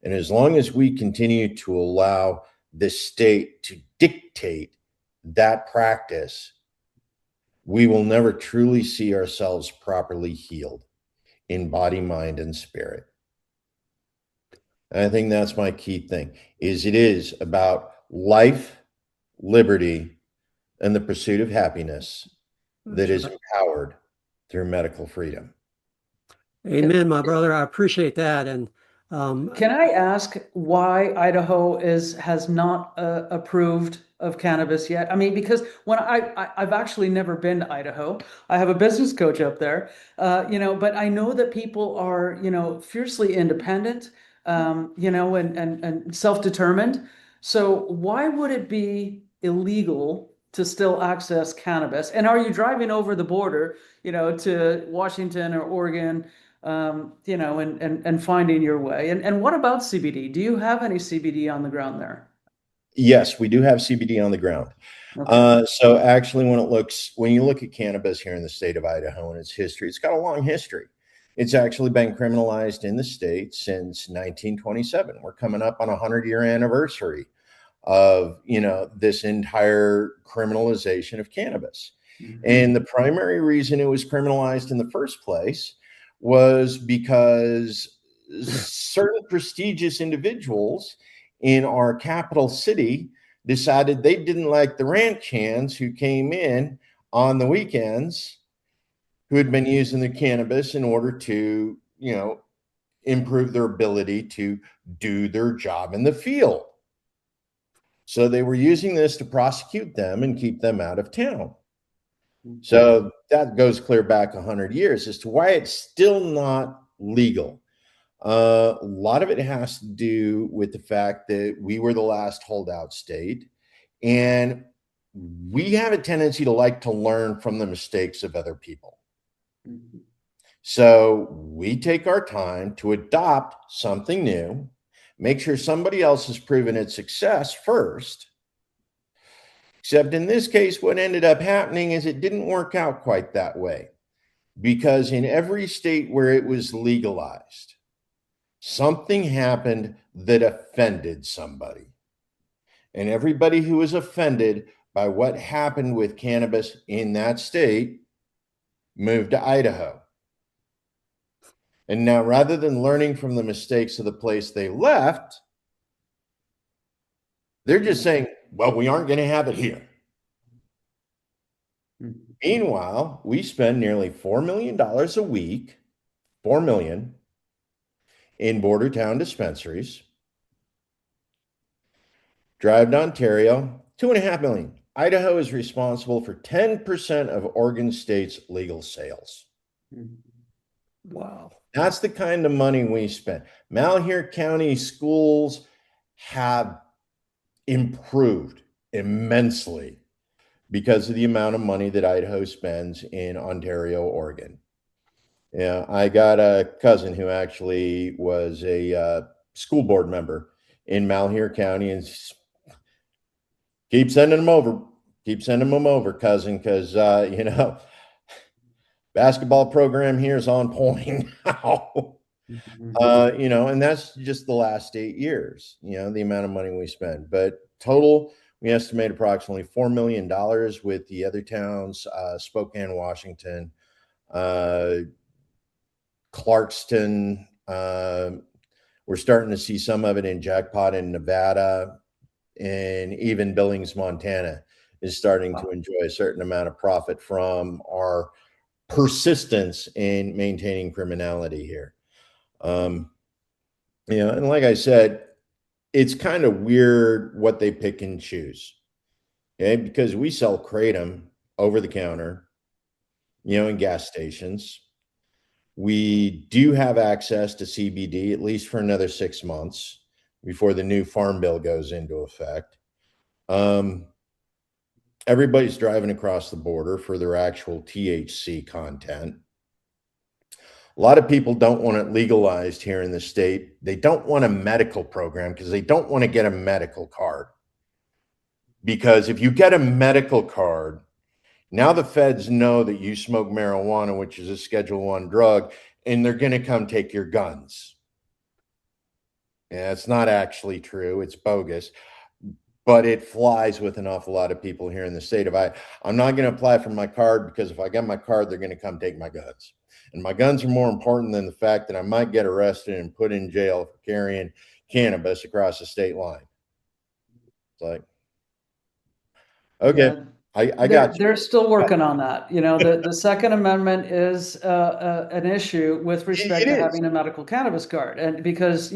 And as long as we continue to allow the state to dictate that practice, we will never truly see ourselves properly healed in body, mind, and spirit. And I think that's my key thing, is it is about life, liberty, and the pursuit of happiness that is empowered through medical freedom. Amen, my brother. I appreciate that. And Can I ask why Idaho has not approved of cannabis yet? I mean, because when I've actually never been to Idaho. I have a business coach up there, but I know that people are, fiercely independent, and self-determined. So why would it be illegal to still access cannabis? And are you driving over the border, to Washington or Oregon? And finding your way. And what about CBD? Do you have any CBD on the ground there? Yes, we do have CBD on the ground. Okay. So actually, when you look at cannabis here in the state of Idaho and its history, it's got a long history. It's actually been criminalized in the state since 1927. We're coming up on a 100-year anniversary of, this entire criminalization of cannabis. And the primary reason it was criminalized in the first place was because certain prestigious individuals in our capital city decided they didn't like the ranch hands who came in on the weekends who had been using the cannabis in order to, improve their ability to do their job in the field. So they were using this to prosecute them and keep them out of town. So that goes clear back 100 years as to why it's still not legal. A lot of it has to do with the fact that we were the last holdout state, and we have a tendency to like to learn from the mistakes of other people. So we take our time to adopt something new, make sure somebody else has proven its success first. Except in this case, what ended up happening is it didn't work out quite that way, because in every state where it was legalized, something happened that offended somebody. And everybody who was offended by what happened with cannabis in that state moved to Idaho. And now, rather than learning from the mistakes of the place they left, they're just saying, well, we aren't going to have it here. Meanwhile, we spend nearly $4 million a week, $4 million, in border town dispensaries. Drive to Ontario, $2.5 million. Idaho is responsible for 10% of Oregon State's legal sales. Wow. That's the kind of money we spend. Malheur County schools have improved immensely because of the amount of money that Idaho spends in Ontario, Oregon. Yeah, I got a cousin who actually was a school board member in Malheur County, and keep sending them over, cousin, because basketball program here is on point now. And that's just the last 8 years, the amount of money we spend. But total, we estimate approximately $4 million with the other towns, Spokane, Washington, Clarkston. We're starting to see some of it in Jackpot in Nevada, and even Billings, Montana is starting to enjoy a certain amount of profit from our persistence in maintaining criminality here. And like I said, it's kind of weird what they pick and choose. Okay, because we sell kratom over the counter, in gas stations. We do have access to CBD at least for another 6 months before the new farm bill goes into effect. Everybody's driving across the border for their actual THC content. A lot of people don't want it legalized here in the state. They don't want a medical program because they don't want to get a medical card. Because if you get a medical card, now the feds know that you smoke marijuana, which is a Schedule I drug, and they're going to come take your guns. Yeah, it's not actually true. It's bogus. But it flies with an awful lot of people here in the state of Idaho. I'm not going to apply for my card because if I get my card, they're going to come take my guns. And my guns are more important than the fact that I might get arrested and put in jail for carrying cannabis across the state line. It's like, okay, Yeah. I got you. They're still working on that. The Second Amendment is an issue with respect It to is. having a medical cannabis card, and because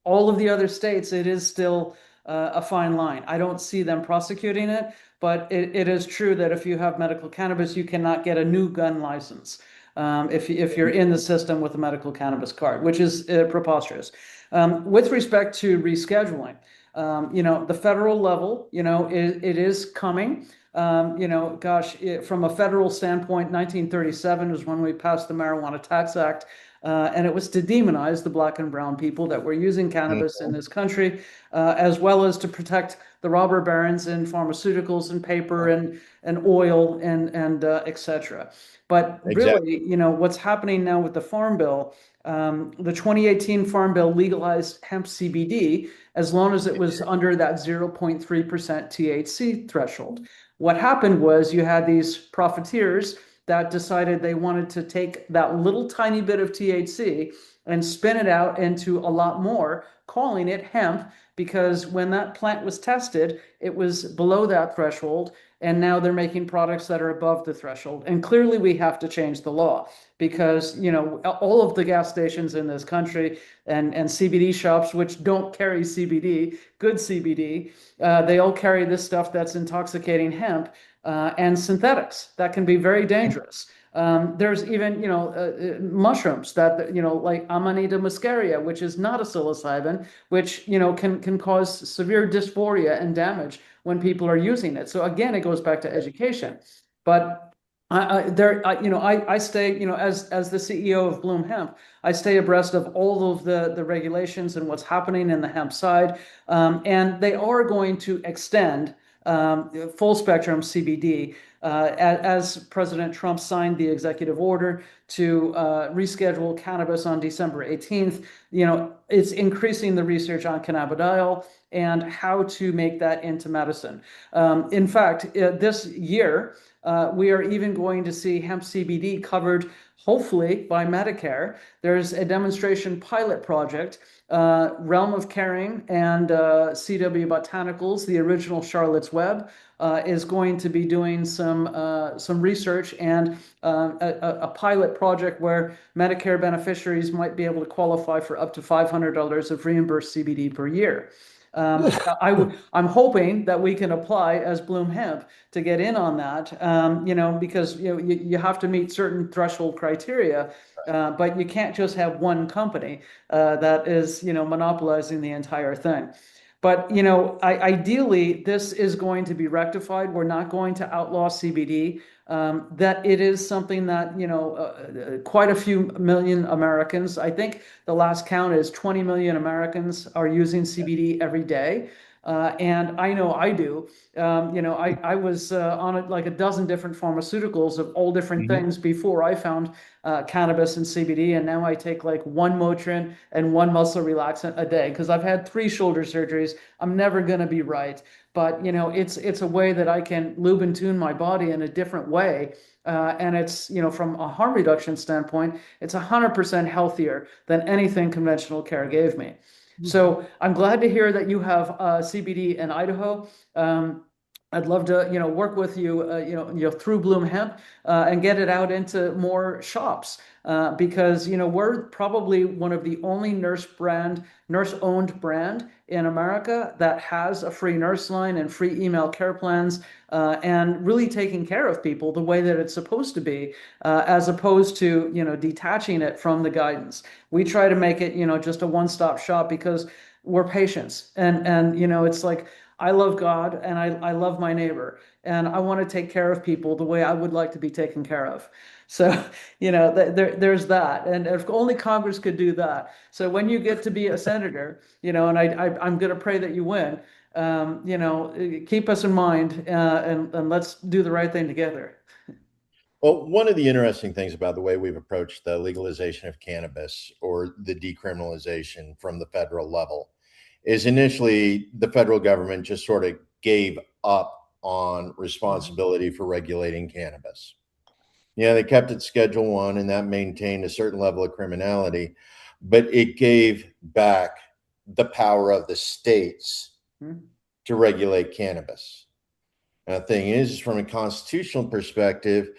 all of the other states, it is still a fine line. I don't see them prosecuting it, but it is true that if you have medical cannabis, you cannot get a new gun license if you're in the system with a medical cannabis card, which is preposterous. With respect to rescheduling. The federal level, it is coming. From a federal standpoint, 1937 is when we passed the Marijuana Tax Act. And it was to demonize the black and brown people that were using cannabis in this country, as well as to protect the robber barons in pharmaceuticals and paper and oil and etc. But Exactly. really, what's happening now with the Farm Bill, the 2018 Farm Bill legalized hemp CBD as long as it was under that 0.3% THC threshold. What happened was you had these profiteers that decided they wanted to take that little tiny bit of THC and spin it out into a lot more, calling it hemp, because when that plant was tested, it was below that threshold. And now they're making products that are above the threshold. And clearly we have to change the law because, all of the gas stations in this country and CBD shops, which don't carry CBD, good CBD, they all carry this stuff that's intoxicating hemp and synthetics that can be very dangerous. There's even, mushrooms that, like Amanita muscaria, which is not a psilocybin, which, can cause severe dysphoria and damage when people are using it. So again, it goes back to education. But I stay, as the CEO of Bloom Hemp, I stay abreast of all of the regulations and what's happening in the hemp side. And they are going to extend full spectrum CBD as President Trump signed the executive order to reschedule cannabis on December 18th. It's increasing the research on cannabidiol and how to make that into medicine. In fact, this year, we are even going to see hemp CBD covered, hopefully, by Medicare. There's a demonstration pilot project. Realm of Caring and CW Botanicals, the original Charlotte's Web, is going to be doing some research and a pilot project where Medicare beneficiaries might be able to qualify for up to $500 of reimbursed CBD per year. I'm hoping that we can apply as Bloom Hemp to get in on that, because you have to meet certain threshold criteria, but you can't just have one company that is monopolizing the entire thing. But ideally, this is going to be rectified. We're not going to outlaw CBD. That it is something that quite a few million Americans. I think the last count is 20 million Americans are using CBD every day. And I know I do. I was on like a dozen different pharmaceuticals of all different things before I found cannabis and CBD. And now I take like one Motrin and one muscle relaxant a day because I've had 3 shoulder surgeries. I'm never going to be right. But, it's a way that I can lube and tune my body in a different way. And it's, from a harm reduction standpoint, it's 100% healthier than anything conventional care gave me. So I'm glad to hear that you have CBD in Idaho. I'd love to, work with you, through Bloom Hemp and get it out into more shops because, we're probably one of the only nurse-owned brand in America that has a free nurse line and free email care plans and really taking care of people the way that it's supposed to be, as opposed to, detaching it from the guidance. We try to make it, just a one-stop shop because we're patients and it's like, I love God and I love my neighbor and I want to take care of people the way I would like to be taken care of. So, there's that. And if only Congress could do that. So when you get to be a senator, and I'm going to pray that you win, keep us in mind and let's do the right thing together. Well, one of the interesting things about the way we've approached the legalization of cannabis or the decriminalization from the federal level is initially the federal government just sort of gave up on responsibility for regulating cannabis. They kept it Schedule 1 and that maintained a certain level of criminality, but it gave back the power of the states to regulate cannabis. And the thing is, from a constitutional perspective,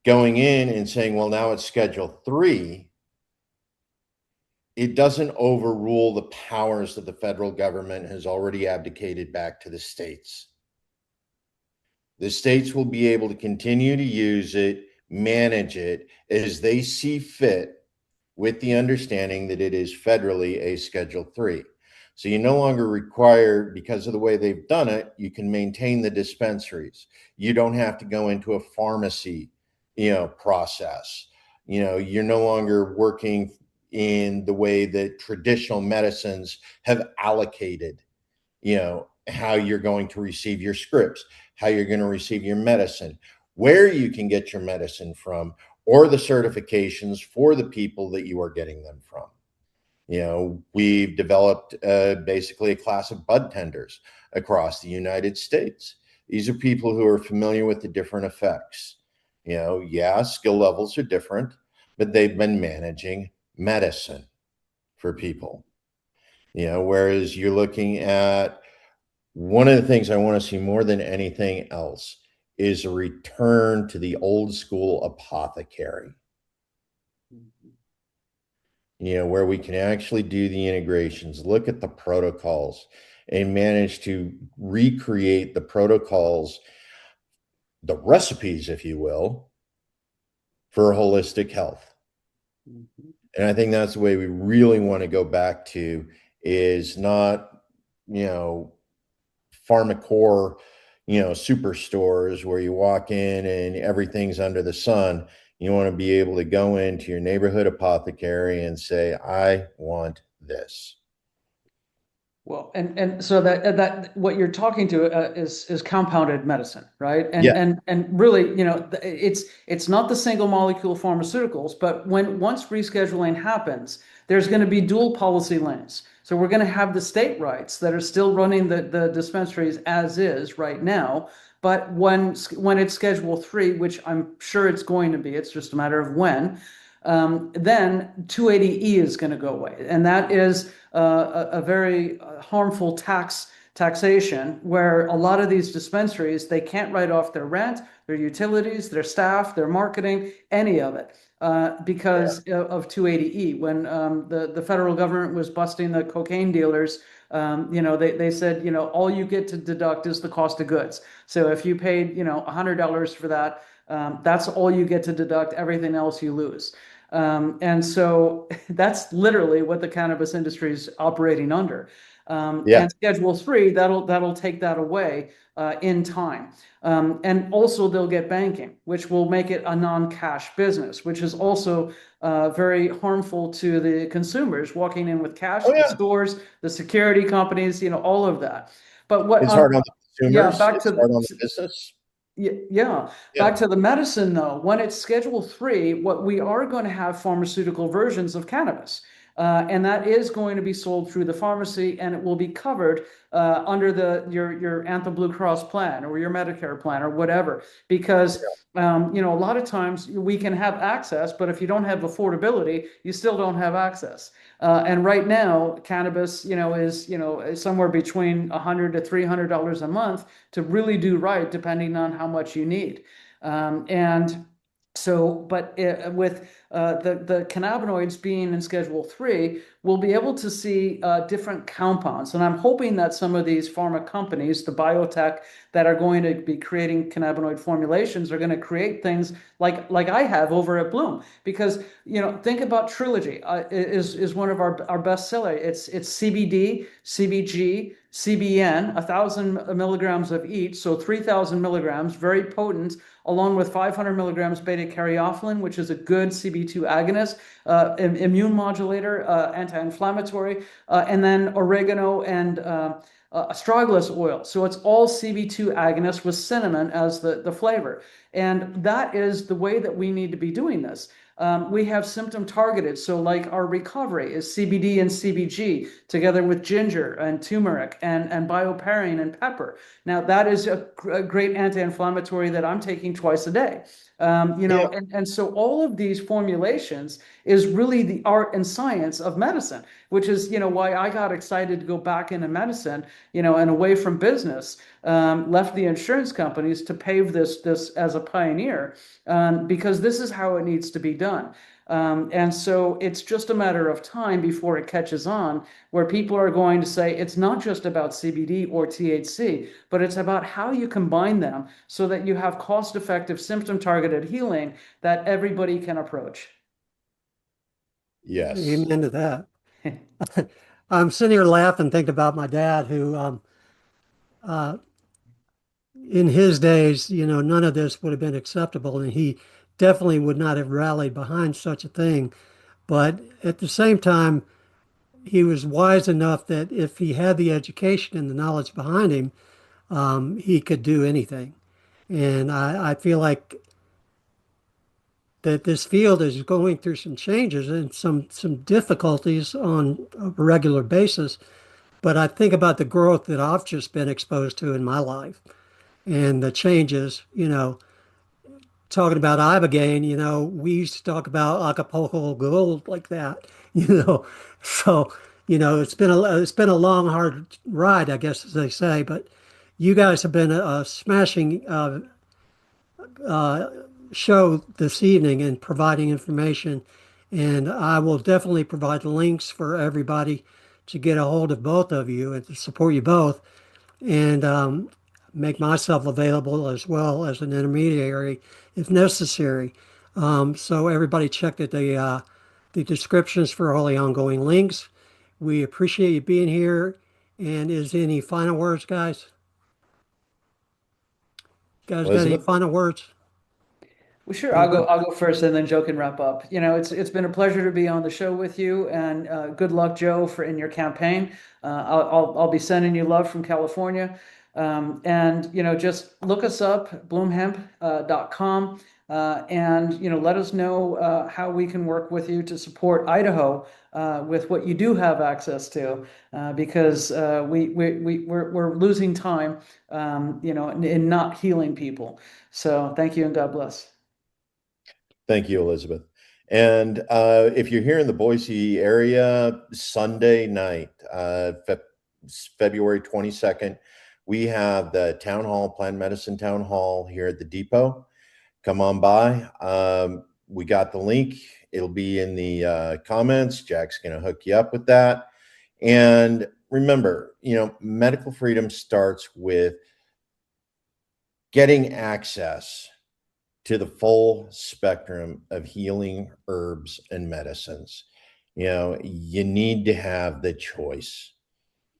going in and saying, well, now it's Schedule 3, it doesn't overrule the powers that the federal government has already abdicated back to the states. The states will be able to continue to use it, manage it as they see fit, with the understanding that it is federally a Schedule 3. So you no longer require, because of the way they've done it, you can maintain the dispensaries. You don't have to go into a pharmacy, process. You're no longer working in the way that traditional medicines have allocated, how you're going to receive your scripts, how you're going to receive your medicine, where you can get your medicine from, or the certifications for the people that you are getting them from. We've developed basically a class of bud tenders across the United States. These are people who are familiar with the different effects. Yeah, skill levels are different, but they've been managing medicine for people. Whereas you're looking at one of the things I want to see more than anything else is a return to the old school apothecary. Where we can actually do the integrations, look at the protocols, and manage to recreate the protocols, the recipes, if you will, for holistic health. Mm-hmm. And I think that's the way we really want to go back to, is not, pharmacore, superstores where you walk in and everything's under the sun. You want to be able to go into your neighborhood apothecary and say, I want this. Well, and so that what you're talking to is compounded medicine, right? And yeah. and really, it's not the single molecule pharmaceuticals, but once rescheduling happens, there's going to be dual policy lanes. So we're going to have the state rights that are still running the dispensaries as is right now. But when it's Schedule 3, which I'm sure it's going to be, it's just a matter of when, then 280E is going to go away. And that is a very harmful taxation, where a lot of these dispensaries, they can't write off their rent, their utilities, their staff, their marketing, any of it, because of 280E. When the federal government was busting the cocaine dealers, they said, all you get to deduct is the cost of goods. So if you paid, $100 for that, that's all you get to deduct. Everything else you lose. And so that's literally what the cannabis industry is operating under. And Schedule 3, that'll take that away in time. And also they'll get banking, which will make it a non-cash business, which is also very harmful to the consumers walking in with cash, the stores, the security companies, all of that. But what it's hard on the consumers, back to hard on the business. Yeah. Back to the medicine, though. When it's Schedule 3, what we are going to have pharmaceutical versions of cannabis. And that is going to be sold through the pharmacy, and it will be covered under your Anthem Blue Cross plan or your Medicare plan or whatever. Because a lot of times we can have access, but if you don't have affordability, you still don't have access. And right now, cannabis, is somewhere between $100 to $300 a month to really do right, depending on how much you need. And so, but with the cannabinoids being in Schedule 3, we'll be able to see different compounds. And I'm hoping that some of these pharma companies, the biotech that are going to be creating cannabinoid formulations, are going to create things like I have over at Bloom. Because, think about Trilogy is one of our best seller. It's CBD, CBG, CBN, 1,000 milligrams of each, so 3,000 milligrams, very potent, along with 500 milligrams beta-caryophyllene, which is a good CB2 agonist, immune modulator, anti-inflammatory, and then oregano and astragalus oil. So it's all CB2 agonist with cinnamon as the flavor. And that is the way that we need to be doing this. We have symptom targeted. So like our recovery is CBD and CBG together with ginger and turmeric and bioperine and pepper. Now that is a great anti-inflammatory that I'm taking twice a day. And so all of these formulations is really the art and science of medicine, which is, why I got excited to go back into medicine, and away from business, left the insurance companies to pave this as a pioneer, because this is how it needs to be done. And so it's just a matter of time before it catches on, where people are going to say it's not just about CBD or THC, but it's about how you combine them so that you have cost-effective, symptom-targeted healing that everybody can approach. Yes. Amen to that. I'm sitting here laughing, thinking about my dad, who, in his days, none of this would have been acceptable, and he definitely would not have rallied behind such a thing. But at the same time, he was wise enough that if he had the education and the knowledge behind him, he could do anything. And I feel like that this field is going through some changes and some difficulties on a regular basis. But I think about the growth that I've just been exposed to in my life and the changes, talking about ibogaine, we used to talk about Acapulco Gold like that, you know. So, it's been a long, hard ride, I guess, as they say. But you guys have been a smashing show this evening in providing information, and I will definitely provide links for everybody to get a hold of both of you and to support you both, and make myself available as well as an intermediary if necessary. So everybody check the descriptions for all the ongoing links. We appreciate you being here. And is any final words, guys? Guys, got any Elizabeth? final words? Well, sure. Anybody? I'll go first, and then Joe can wrap up. It's been a pleasure to be on the show with you, and good luck, Joe, for in your campaign. I'll be sending you love from California, and just look us up, bloomhemp.com, and let us know how we can work with you to support Idaho with what you do have access to, because we're losing time, in not healing people. So thank you and God bless. Thank you, Elizabeth. And if you're here in the Boise area, Sunday night, February 22nd, we have the town hall, Plant Medicine Town Hall here at the Depot. Come on by. We got the link. It'll be in the comments. Jack's going to hook you up with that. And remember, medical freedom starts with getting access to the full spectrum of healing herbs and medicines. You need to have the choice.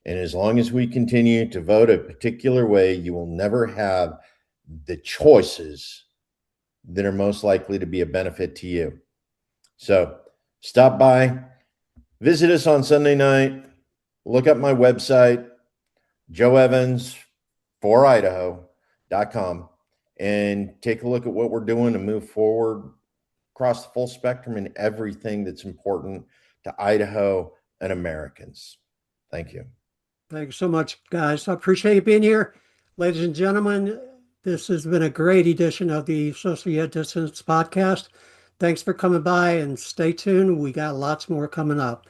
And as long as we continue to vote a particular way, you will never have the choices that are most likely to be a benefit to you. So stop by, visit us on Sunday night, look up my website, Joe Evans for Idaho.com, and take a look at what we're doing to move forward across the full spectrum in everything that's important to Idaho and Americans. Thank you. Thank you so much, guys. I appreciate you being here. Ladies and gentlemen, this has been a great edition of the Social Yet Distance podcast. Thanks for coming by and stay tuned. We got lots more coming up.